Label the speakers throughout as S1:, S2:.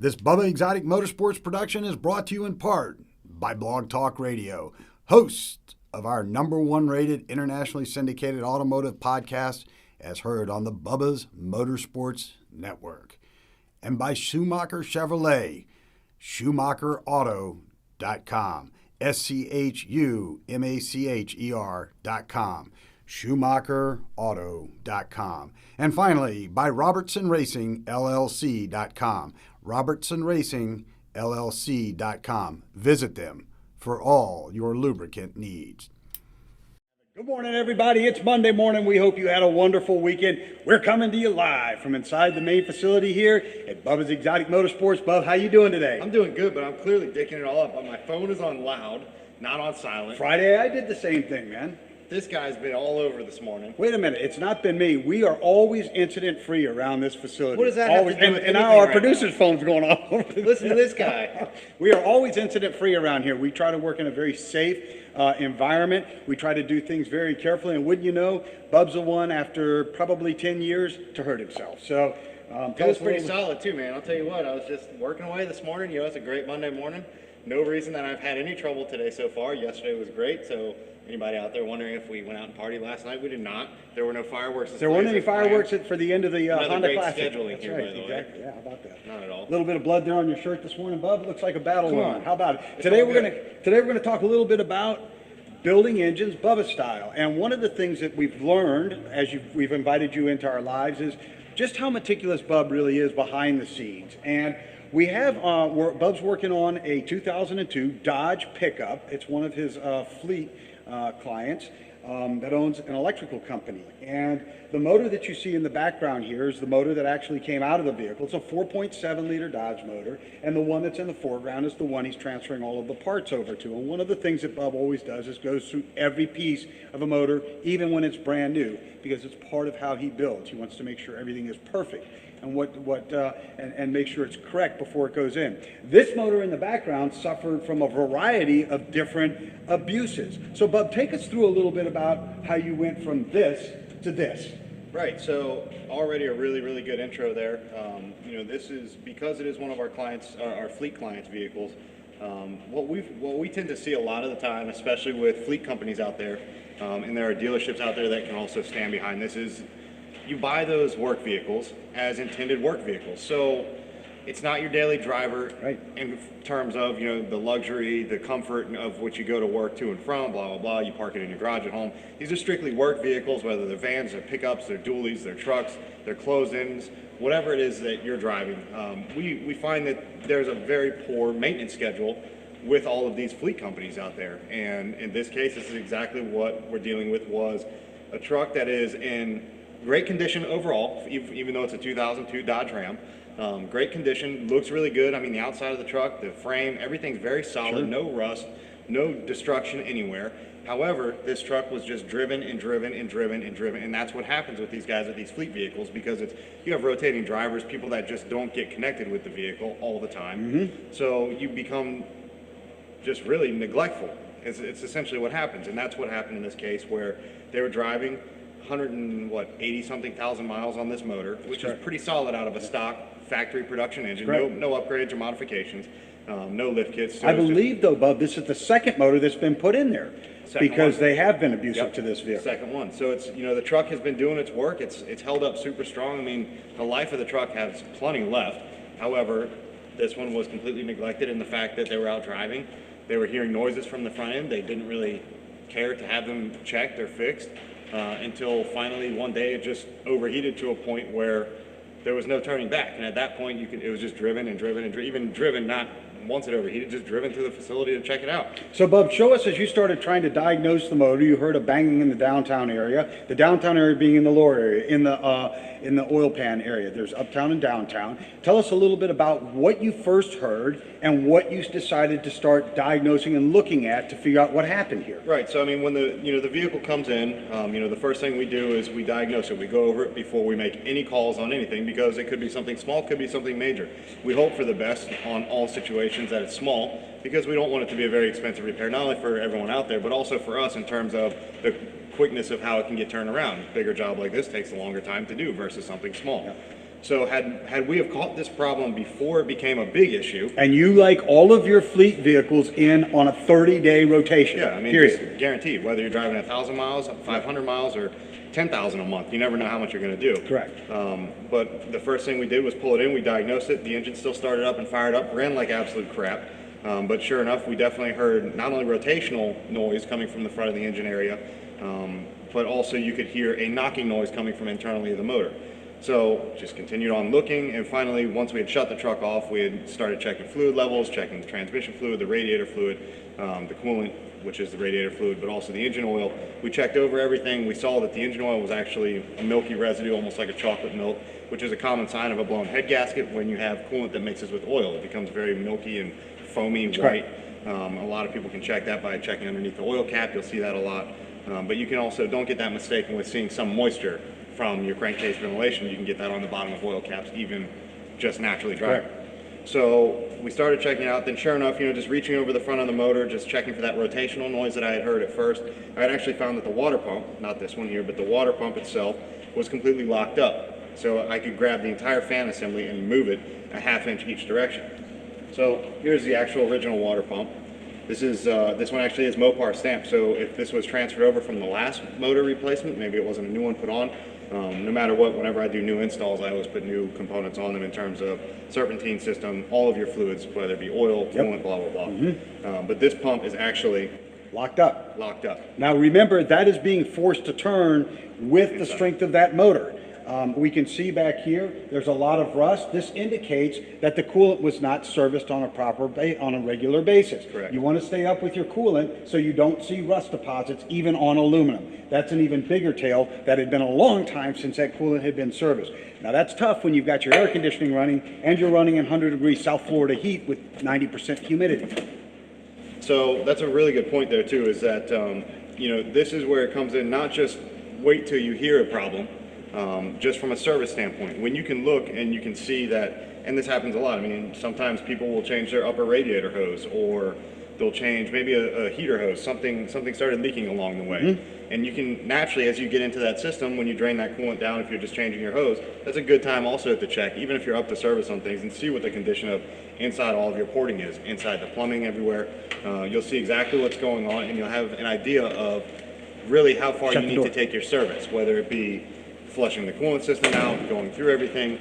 S1: This Bubba Exotic Motorsports production is brought to you in part by Blog Talk Radio, host of our #1 rated internationally syndicated automotive podcast as heard on the Bubba's Motorsports Network, and by Schumacher Chevrolet, SchumacherAuto.com, Schumacher.com, SchumacherAuto.com, and finally by Robertson Racing LLC.com, RobertsonRacingLLC.com. Visit them for all your lubricant needs. Good morning, everybody. It's Monday morning. We hope you had a wonderful weekend. We're coming to you live from inside the main facility here at Bubba's Exotic Motorsports. Bub, how you doing today?
S2: I'm doing good, but I'm clearly dicking it all up. My phone is on loud, not on silent.
S1: Friday, I did the same thing, man.
S2: This guy's been all over this morning.
S1: Wait a minute. It's not been me. We are always incident-free around this facility.
S2: What does that
S1: always,
S2: have to do with
S1: and now
S2: anything
S1: our
S2: right
S1: producer's
S2: now?
S1: phone's going off.
S2: Listen to this guy.
S1: We are always incident-free around here. We try to work in a very safe environment. We try to do things very carefully. And wouldn't you know, Bub's the one, after probably 10 years, to hurt himself. So
S2: It was pretty solid too, man. I'll tell you what, I was just working away this morning. You know, it's a great Monday morning. No reason that I've had any trouble today so far. Yesterday was great. So anybody out there wondering if we went out and partied last night, we did not. There were no fireworks.
S1: There weren't any fireworks for the end of the
S2: Another
S1: Honda
S2: great
S1: Classic.
S2: scheduling
S1: That's
S2: here,
S1: right,
S2: by the way.
S1: exactly. Yeah, how about that?
S2: Not at all.
S1: A little bit of blood there on your shirt this morning, Bub. It looks like a battle
S2: Come
S1: line.
S2: on.
S1: How about it?
S2: It's
S1: Today
S2: all
S1: we're
S2: good.
S1: gonna talk a little bit about building engines Bubba style. And one of the things that we've learned as we've invited you into our lives is just how meticulous Bub really is behind the scenes. And we have Bub's working on a 2002 Dodge pickup. It's one of his fleet clients. That owns an electrical company. And the motor that you see in the background here is the motor that actually came out of the vehicle. It's a 4.7 liter Dodge motor, and the one that's in the foreground is the one he's transferring all of the parts over to. And one of the things that Bub always does is goes through every piece of a motor, even when it's brand new, because it's part of how he builds. He wants to make sure everything is perfect and and make sure it's correct before it goes in. This motor in the background suffered from a variety of different abuses. So Bub, take us through a little bit about how you went from this to this.
S2: Right, so already a really, really good intro there. You know, this is, because it is one of our clients, our fleet clients' vehicles, what we tend to see a lot of the time, especially with fleet companies out there, and there are dealerships out there that can also stand behind this, is you buy those work vehicles as intended work vehicles. So it's not your daily driver,
S1: right,
S2: in terms of, you know, the luxury, the comfort of which you go to work to and from, blah, blah, blah. You park it in your garage at home. These are strictly work vehicles, whether they're vans, they're pickups, they're dualies, they're trucks, they're close-ins, whatever it is that you're driving. We find that there's a very poor maintenance schedule with all of these fleet companies out there. And in this case, this is exactly what we're dealing with, was a truck that is in great condition overall, even though it's a 2002 Dodge Ram. Great condition, looks really good. I mean, the outside of the truck, the frame, everything's very solid,
S1: Sure.
S2: No rust, no destruction anywhere. However, this truck was just driven and driven and driven and driven, and that's what happens with these guys with these fleet vehicles, because you have rotating drivers, people that just don't get connected with the vehicle all the time.
S1: Mm-hmm.
S2: So you become just really neglectful. It's essentially what happens, and that's what happened in this case, where they were driving 80 something thousand miles on this motor, which is pretty solid out of a stock factory production engine. No upgrades or modifications, no lift kits. So
S1: I believe, though, Bub, this is the second motor that's been put in there, because they have been abusive to this vehicle.
S2: Second one. So it's, you know, the truck has been doing its work. It's held up super strong. I mean, the life of the truck has plenty left. However, this one was completely neglected in the fact that they were out driving. They were hearing noises from the front end. They didn't really care to have them checked or fixed. Until finally one day it just overheated to a point where there was no turning back, and at that point it was just driven and driven and even driven, not once it overheated, just driven to the facility to check it out.
S1: So Bub, show us, as you started trying to diagnose the motor, you heard a banging in the downtown area, the downtown area being in the lower area, in the oil pan area. There's uptown and downtown. Tell us a little bit about what you first heard and what you decided to start diagnosing and looking at to figure out what happened here.
S2: Right, so I mean, when the vehicle comes in, the first thing we do is we diagnose it. We go over it before we make any calls on anything, because it could be something small, could be something major. We hope for the best on all situations, that it's small, because we don't want it to be a very expensive repair, not only for everyone out there, but also for us in terms of the quickness of how it can get turned around. A bigger job like this takes a longer time to do versus something small.
S1: Yeah.
S2: So had we have caught this problem before it became a big issue.
S1: And you like all of your fleet vehicles in on a 30-day rotation.
S2: Yeah, I mean,
S1: period.
S2: just guaranteed, whether you're driving 1,000 miles, 500 miles, or 10,000 a month, you never know how much you're going to do.
S1: Correct.
S2: But the first thing we did was pull it in, we diagnosed it, the engine still started up and fired up, ran like absolute crap. But sure enough, we definitely heard not only rotational noise coming from the front of the engine area, but also you could hear a knocking noise coming from internally of the motor. So just continued on looking, and finally, once we had shut the truck off, we had started checking fluid levels, checking the transmission fluid, the radiator fluid, the coolant, which is the radiator fluid, but also the engine oil. We checked over everything. We saw that the engine oil was actually a milky residue, almost like a chocolate milk, which is a common sign of a blown head gasket. When you have coolant that mixes with oil, it becomes very milky and foamy white. A lot of people can check that by checking underneath the oil cap. You'll see that a lot. But you can also, don't get that mistaken with seeing some moisture from your crankcase ventilation. You can get that on the bottom of oil caps, even just naturally driving. So we started checking it out. Then sure enough, just reaching over the front of the motor, just checking for that rotational noise that I had heard at first, I had actually found that the water pump, not this one here, but the water pump itself was completely locked up. So I could grab the entire fan assembly and move it a ½ inch each direction. So here's the actual original water pump. This one actually is Mopar stamped, so if this was transferred over from the last motor replacement, maybe it wasn't a new one put on, no matter what, whenever I do new installs, I always put new components on them in terms of serpentine system, all of your fluids, whether it be oil, coolant, blah, blah, blah. But this pump is actually
S1: Locked up.
S2: locked up.
S1: Now remember, that is being forced to turn with the strength of that motor. We can see back here, there's a lot of rust. This indicates that the coolant was not serviced on a regular basis.
S2: Correct.
S1: You want to stay up with your coolant so you don't see rust deposits even on aluminum. That's an even bigger tale. That had been a long time since that coolant had been serviced. Now that's tough when you've got your air conditioning running and you're running in 100-degree South Florida heat with 90% humidity.
S2: So that's a really good point there too, is that, this is where it comes in, not just wait till you hear a problem, just from a service standpoint. When you can look and you can see that, and this happens a lot, I mean, sometimes people will change their upper radiator hose, or they'll change maybe a heater hose, something started leaking along the way. And you can naturally, as you get into that system, when you drain that coolant down, if you're just changing your hose, that's a good time also to check, even if you're up to service on things, and see what the condition of inside all of your porting is, inside the plumbing, everywhere. You'll see exactly what's going on, and you'll have an idea of really how far you need to take your service, whether it be flushing the coolant system out, going through everything.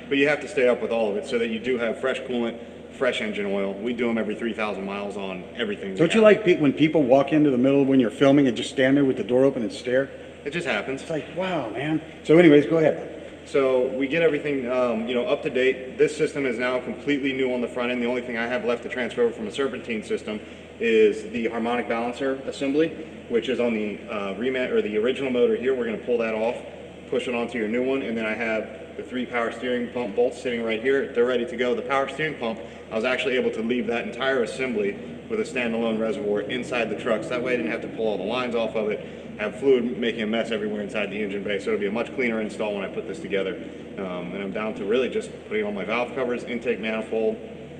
S2: But you have to stay up with all of it so that you do have fresh coolant, fresh engine oil. We do them every 3,000 miles on everything.
S1: Don't you like when people walk into the middle when you're filming and just stand there with the door open and stare?
S2: It just happens.
S1: It's like, wow, man. So anyways, go ahead.
S2: So we get everything, up to date. This system is now completely new on the front end. The only thing I have left to transfer over from a serpentine system is the harmonic balancer assembly, which is on the the original motor here. We're going to pull that off, push it onto your new one, and then I have the 3 power steering pump bolts sitting right here. They're ready to go. The power steering pump, I was actually able to leave that entire assembly with a standalone reservoir inside the truck, so that way I didn't have to pull all the lines off of it, have fluid making a mess everywhere inside the engine bay, so it'll be a much cleaner install when I put this together. And I'm down to really just putting on my valve covers, intake manifold,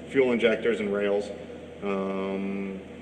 S2: fuel injectors, and rails.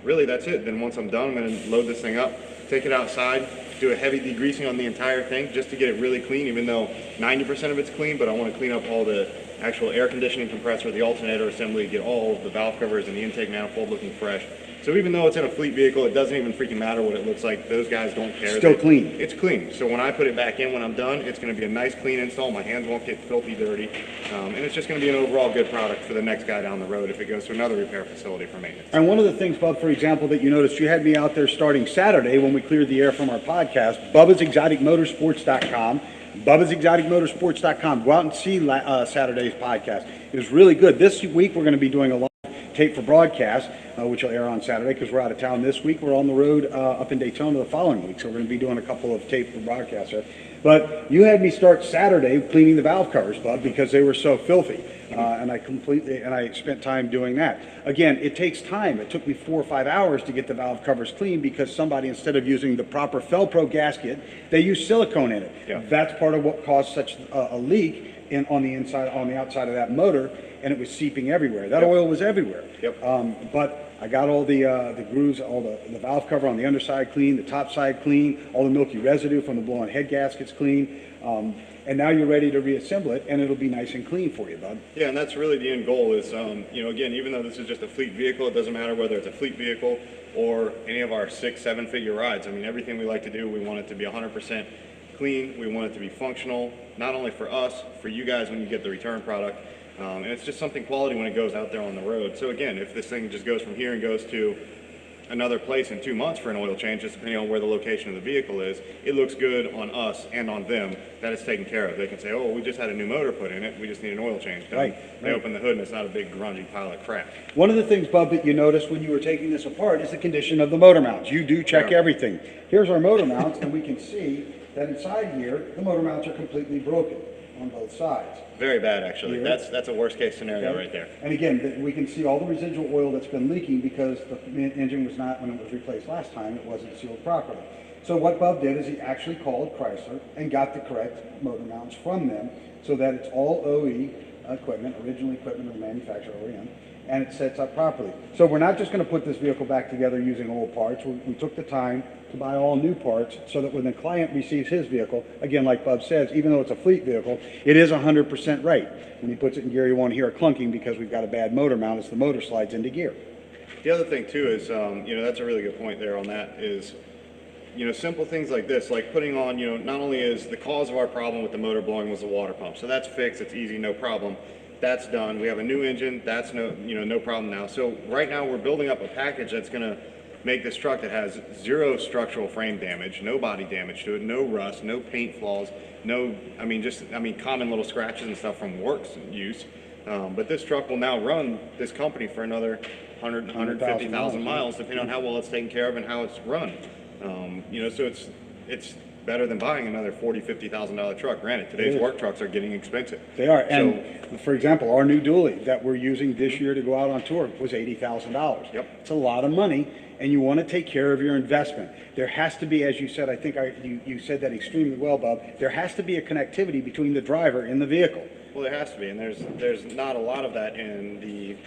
S2: Really, that's it. Then once I'm done, I'm going to load this thing up, take it outside, do a heavy degreasing on the entire thing just to get it really clean, even though 90% of it's clean, but I want to clean up all the actual air conditioning compressor, the alternator assembly, get all of the valve covers and the intake manifold looking fresh. So even though it's in a fleet vehicle, it doesn't even freaking matter what it looks like. Those guys don't care.
S1: Still clean.
S2: It's clean. So when I put it back in, when I'm done, it's going to be a nice clean install. My hands won't get filthy dirty. And it's just going to be an overall good product for the next guy down the road if it goes to another repair facility for maintenance.
S1: And one of the things, Bub, for example, that you noticed, you had me out there starting Saturday when we cleared the air from our podcast, BubbasExoticMotorsports.com. BubbasExoticMotorsports.com. Go out and see Saturday's podcast. It was really good. This week we're going to be doing a live tape for broadcast, which will air on Saturday because we're out of town this week. We're on the road up in Daytona the following week, so we're going to be doing a couple of tape for broadcast. But you had me start Saturday cleaning the valve covers, Bub, because they were so filthy. And I spent time doing that. Again, it takes time. It took me 4 or 5 hours to get the valve covers clean because somebody, instead of using the proper Felpro gasket, they used silicone in it.
S2: Yeah.
S1: That's part of what caused such a leak on the outside of that motor, and it was seeping everywhere. That oil was everywhere. But I got all the grooves, all the valve cover on the underside clean, the top side clean, all the milky residue from the blown head gaskets clean. and now you're ready to reassemble it, and it'll be nice and clean for you, bud.
S2: Yeah, and that's really the end goal is, you know, again, even though this is just a fleet vehicle, it doesn't matter whether it's a fleet vehicle or any of our 6-7 figure rides. I mean, everything we like to do, we want it to be 100% clean. We want it to be functional, not only for us, for you guys when you get the return product. And it's just something quality when it goes out there on the road. So again, if this thing just goes from here and goes to another place in 2 months for an oil change, just depending on where the location of the vehicle is, it looks good on us and on them that it's taken care of. They can say, oh, we just had a new motor put in it, we just need an oil change done.
S1: Right,
S2: They
S1: right.
S2: open the hood and it's not a big grungy pile of crap.
S1: One of the things, Bub, that you noticed when you were taking this apart is the condition of the motor mounts. You do check
S2: Yeah.
S1: everything. Here's our motor mounts, and we can see that inside here, the motor mounts are completely broken on both sides.
S2: Very bad, actually.
S1: Here.
S2: That's a worst case scenario
S1: Okay?
S2: right there.
S1: And again, we can see all the residual oil that's been leaking because the engine was not, when it was replaced last time, it wasn't sealed properly. So what Bub did is he actually called Chrysler and got the correct motor mounts from them so that it's all OE equipment, original equipment of the manufacturer, OEM, and it sets up properly. So we're not just going to put this vehicle back together using old parts. We took the time to buy all new parts so that when the client receives his vehicle, again, like Bub says, even though it's a fleet vehicle, it is 100% right. When he puts it in gear, you won't hear it clunking because we've got a bad motor mount as the motor slides into gear.
S2: The other thing too is, you know, that's a really good point there on that is, you know, simple things like this, like putting on, you know, not only is the cause of our problem with the motor blowing was the water pump. So that's fixed, it's easy, no problem. That's done. We have a new engine, that's no problem now. So right now we're building up a package that's going to make this truck that has 0 structural frame damage, no body damage to it, no rust, no paint flaws, no, common little scratches and stuff from works use. But this truck will now run this company for another 150,000 miles, depending on how well it's taken care of and how it's run. You know, so it's better than buying another $40,000-$50,000 truck. Granted, today's work trucks are getting expensive.
S1: They are. And for example, our new dually that we're using this year to go out on tour was $80,000.
S2: Yep.
S1: It's a lot of money, and you want to take care of your investment. There has to be, as you said, I think you said that extremely well, Bob, there has to be a connectivity between the driver and the vehicle.
S2: Well, there has to be, and there's not a lot of that in the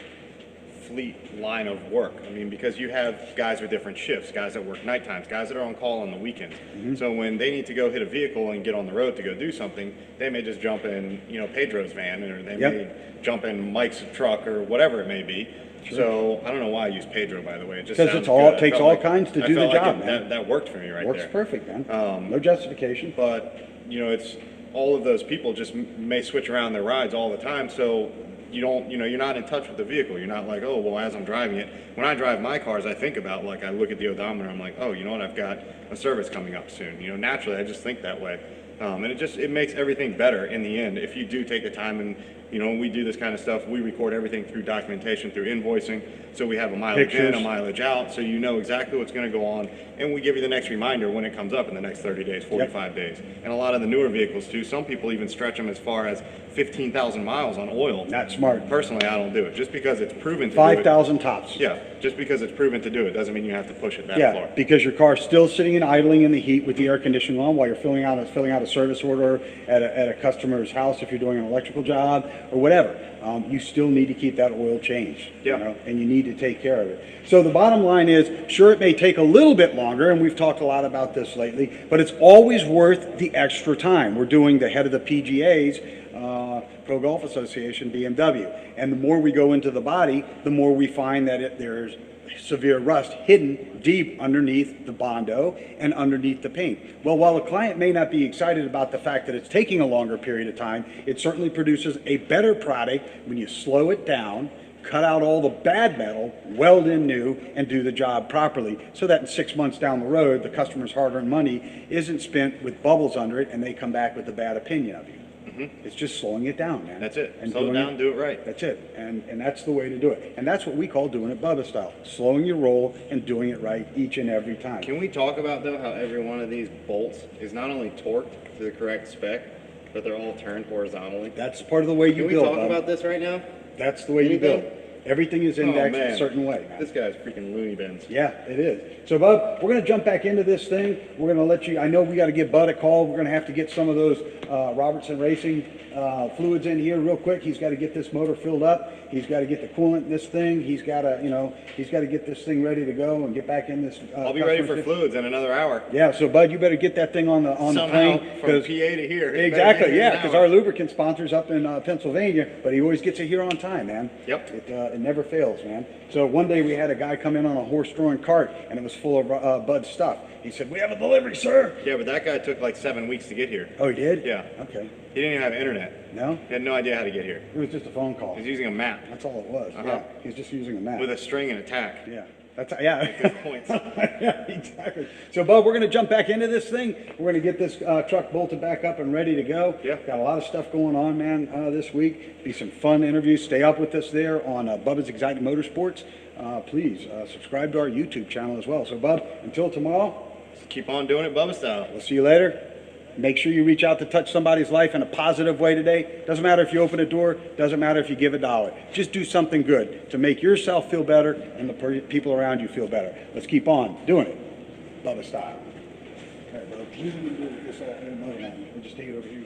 S2: fleet line of work. I mean, because you have guys with different shifts, guys that work night times, guys that are on call on the weekends. So when they need to go hit a vehicle and get on the road to go do something, they may just jump in, you know, Pedro's van, or they may jump in Mike's truck or whatever it may be. Sure. So I don't know why I use Pedro, by the way. It just
S1: because it's all, it takes all kinds to do the job, man.
S2: That worked for me right there.
S1: Works perfect, man. No justification.
S2: But you know, it's all of those people just may switch around their rides all the time. So you don't, you know, you're not in touch with the vehicle. You're not like, oh, well, as I'm driving it. When I drive my cars, I think about, like, I look at the odometer, I'm like, oh, you know what, I've got a service coming up soon. You know, naturally, I just think that way. And it makes everything better in the end if you do take the time. And, you know, when we do this kind of stuff, we record everything through documentation, through invoicing. So we have a mileage in, a mileage out, so you know exactly what's going to go on. And we give you the next reminder when it comes up in the next 30 days, 45 days. And a lot of the newer vehicles, too, some people even stretch them as far as 15,000 miles on oil.
S1: Not smart.
S2: Personally, I don't do it. Just because it's proven to
S1: 5,000 tops.
S2: Yeah, just because it's proven to do it doesn't mean you have to push it that far.
S1: Because your car's still sitting and idling in the heat with the air conditioning on while you're filling out a service order at a customer's house if you're doing an electrical job or whatever. You still need to keep that oil changed.
S2: Yeah.
S1: You know, and you need to take care of it. So the bottom line is, sure, it may take a little bit longer, and we've talked a lot about this lately, but it's always worth the extra time. We're doing the head of the PGA's, Pro Golf Association, BMW. And the more we go into the body, the more we find that there's severe rust hidden deep underneath the Bondo and underneath the paint. Well, while a client may not be excited about the fact that it's taking a longer period of time, it certainly produces a better product when you slow it down, cut out all the bad metal, weld in new, and do the job properly so that in 6 months down the road, the customer's hard-earned money isn't spent with bubbles under it and they come back with a bad opinion of you. It's just slowing it down, man.
S2: That's it.
S1: And
S2: Slow it down, do it right.
S1: That's it. And that's the way to do it. And that's what we call doing it Bubba style. Slowing your roll and doing it right each and every time.
S2: Can we talk about, though, how every one of these bolts is not only torqued to the correct spec, but they're all turned horizontally?
S1: That's part of the way you build.
S2: Can we talk about this right now?
S1: That's the way you build. Everything is indexed a certain way, man.
S2: This guy's freaking loony bins.
S1: Yeah, it is. So, Bub, we're going to jump back into this thing. We're going to let you, I know we got to give Bud a call. We're going to have to get some of those Robertson Racing fluids in here real quick. He's got to get this motor filled up. He's got to get the coolant in this thing. He's got to, you know, he's got to get this thing ready to go and get back in this.
S2: I'll be ready for fluids in another hour.
S1: Yeah, so Bud, you better get that thing on the
S2: Somehow,
S1: plane.
S2: from PA to here.
S1: Exactly, yeah, because our lubricant sponsor's up in Pennsylvania, but he always gets it here on time, man.
S2: Yep.
S1: It never fails, man. So one day we had a guy come in on a horse-drawn cart, and it was full of Bud's stuff. He said, "We have a delivery, sir."
S2: Yeah, but that guy took like 7 weeks to get here.
S1: Oh, he did?
S2: Yeah.
S1: Okay.
S2: He didn't even have internet.
S1: No?
S2: He had no idea how to get here.
S1: It was just a phone call.
S2: He was using a map
S1: That's all it was. Yeah, he was just using a map.
S2: with a string and a tack.
S1: Yeah. Yeah.
S2: Points.
S1: Yeah, exactly. So, Bub, we're going to jump back into this thing. We're going to get this truck bolted back up and ready to go.
S2: Yeah.
S1: Got a lot of stuff going on, man, this week. Be some fun interviews. Stay up with us there on Bubba's Exciting Motorsports. Please subscribe to our YouTube channel as well. So, Bub, until tomorrow,
S2: Just keep on doing it Bubba style.
S1: we'll see you later. Make sure you reach out to touch somebody's life in a positive way today. Doesn't matter if you open a door. Doesn't matter if you give $1. Just do something good to make yourself feel better and the people around you feel better. Let's keep on doing it, Bubba style. All right, Bubba. We'll just take it over here.